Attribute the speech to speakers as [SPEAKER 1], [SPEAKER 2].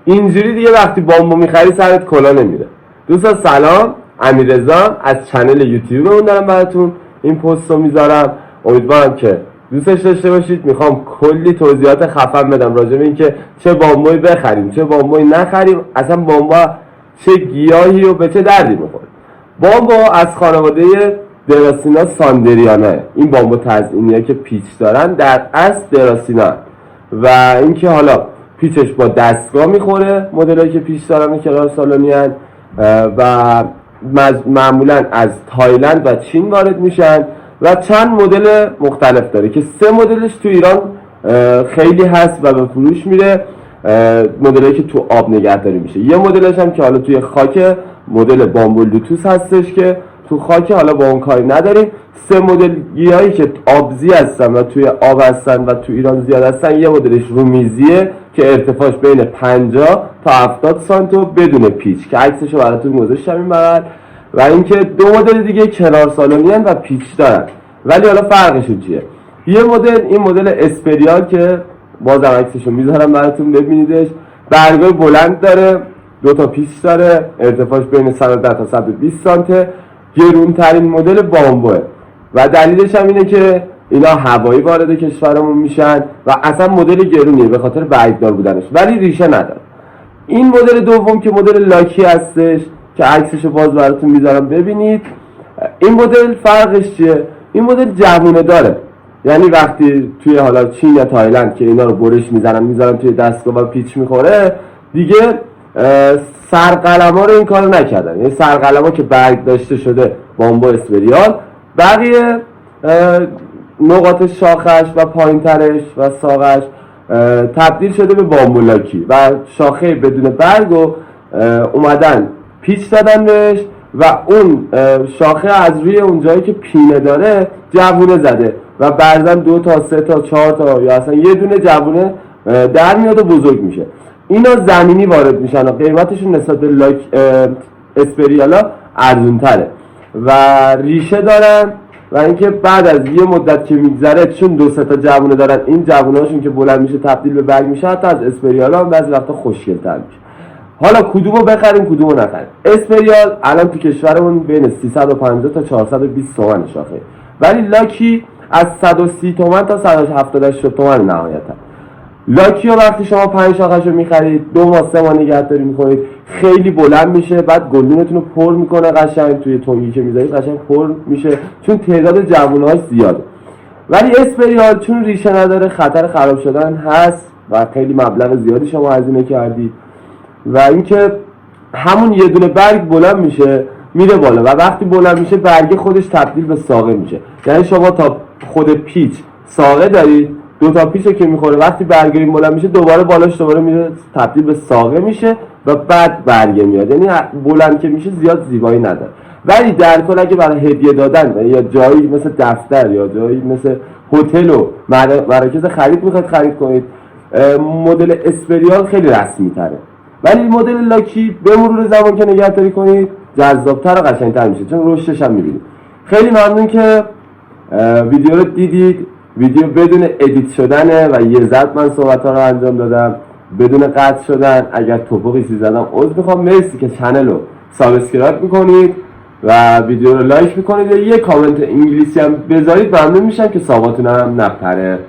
[SPEAKER 1] اینجوری دیگه وقتی بامبو میخری سرت کلا نمیره. دوستان سلام، امیررضا از چنل یوتیوبمون دارم براتون این پست رو میذارم. امیدوارم که دوستش داشته باشید. میخوام کلی توضیحات خفن بدم راجع به اینکه چه بامبویی بخریم چه بامبویی نخریم، اصلا بامبو چه گیاهی و به چه دردی میخوره. بامبو از خانواده دراسینا ساندریانا، این بامبو تزئینیه که پیچ دارن در اصل دراسینا و اینکه حالا پیچش با دستگاه میخوره، مدلایی که پیچ دارن کنار سالونی هن و معمولا از تایلند و چین وارد میشن و چند مدل مختلف داره که 3 مدلش تو ایران خیلی هست و به فروش میره، مدلایی که تو آب نگهداری میشه. یه مدلش هم که حالا توی خاک، مدل بامبو لوتوس هستش که تو خاک حالا با اون کاری نداریم. 3 مدل گیاهی که آبزی هستن و توی آب هستن و تو ایران زیاد هستن، یه مدلش رومیزیه که ارتفاعش بین 50 تا 70 سانتی بدون پیچ که عکسشو براتون گذاشتم این بغل، و اینکه 2 مدل دیگه کنار سالونی و پیچ دارن. ولی حالا فرقشون چیه؟ یه مدل، این مدل اسپریال که بازم عکسشو میذارم براتون ببینیدش، برگای بلند داره، 2 تا پیچ داره، ارتفاعش بین 110 تا 120 سانتی، گرونترین مدل بامبوه و دلیلش هم اینه که اینا هوایی وارد کشورمون میشن و اصلا مدل گرونیه به خاطر برگدار بودنش، ولی ریشه نداره. این مدل دوم که مدل لاکی هستش که عکسشو باز براتون میذارم ببینید. این مدل فرقش چیه؟ این مدل جوونه داره، یعنی وقتی توی حالا چین یا تایلند که اینا رو برش میذارن توی دستگاه و پیچ میخوره دیگه، سرقلما رو این کارو نکردن. یعنی سرقلما که برگ داشته شده بامبو اسپریال، بقیه نقاط شاخش و پایینترش و ساقش تبدیل شده به بامبو لاکی و شاخه بدون برگ رو اومدن پیچ دادن بهش و اون شاخه از روی اون جایی که پینه داره جوونه زده و بعضا 2 تا 3 تا 4 تا یا اصلا یه دونه جوونه در میاد و بزرگ میشه. اینا زمینی وارد میشن و قیمتشون نسبت به لاک اسپریالا ارزون تره و ریشه دارن و اینکه بعد از یه مدت که میگذره چون 2 تا جوونه دارن، این جوونهاشون که بلند میشه تبدیل به برگ میشه، حتی از اسپریالا هم بعضی وقتا خوشگل‌تر میشه. حالا کدومو بخریم کدومو نخریم؟ اسپریال الان تو کشورمون بین 350 تا 420 تومن شاخه، ولی لاکی از 130 تومن تا 178 تومن نهایتا. لاکی رو وقتی شما 5 شاخه‌شو میخرید 2 ماه 3 ماه نگهداری میکنید خیلی بلند میشه، بعد گلدونتون رو پر میکنه قشنگ، توی تنگی که میذارید قشنگ پر میشه چون تعداد جوونه‌هاش زیاده. ولی اسپریال چون ریشه نداره خطر خراب شدن هست و خیلی مبلغ زیادی شما هزینه کردید و اینکه همون یه دونه برگ بلند میشه میره بالا و وقتی بلند میشه برگ خودش تبدیل به ساقه میشه. یعنی شما تا خود پیچ ساقه دارید، 2 تا پیچو که میخوره وقتی برگ این بلند میشه دوباره بالاش دوباره میره تبدیل به ساقه میشه و بعد برگ میاد. یعنی بلند که میشه زیاد زیبایی نداره. ولی در کل اگه برای هدیه دادن یا جایی مثل دفتر یا جایی مثل هتل و مراکز خرید میخواید خرید کنید، مدل اسپریال خیلی رسمی تره، ولی مدل لاکی به مرور زمان که نگهداری کنید جذاب‌تر و قشنگ‌تر میشه چون رشدش هم می‌بینید. خیلی ممنون که ویدیو رو دیدید. ویدیو بدون ادیت شدنه و یه ذات من صحبت‌ها رو انجام دادم بدون قطع شدن. اگر توپقی زدم عذر میخوام. مرسی که چنل رو سابسکرایب میکنید و ویدیو رو لایک میکنید یا یه کامنت انگلیسی هم بذارید، ممنون میشم که سوابتون هم نپره.